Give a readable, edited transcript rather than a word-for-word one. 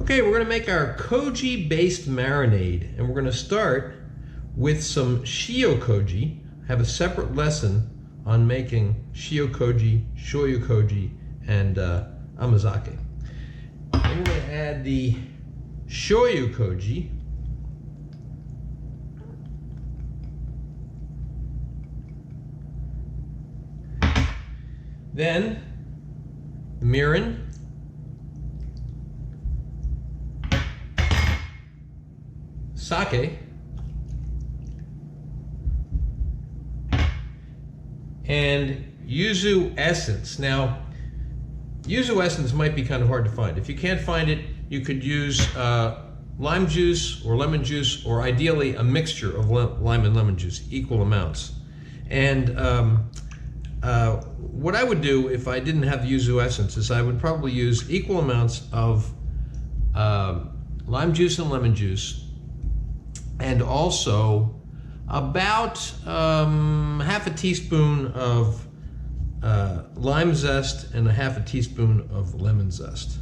Okay, we're going to make our Koji-based marinade, and we're going to start with some Shio Koji. I have a separate lesson on making Shio Koji, Shoyu Koji, and Amazake. Then we're going to add the Shoyu Koji. Then mirin. Sake, and Yuzu essence. Now, Yuzu essence might be kind of hard to find. If you can't find it, you could use lime juice or lemon juice, or ideally a mixture of lime and lemon juice, equal amounts. And what I would do if I didn't have the Yuzu essence is I would probably use equal amounts of lime juice and lemon juice, and also about half a teaspoon of lime zest and a half a teaspoon of lemon zest.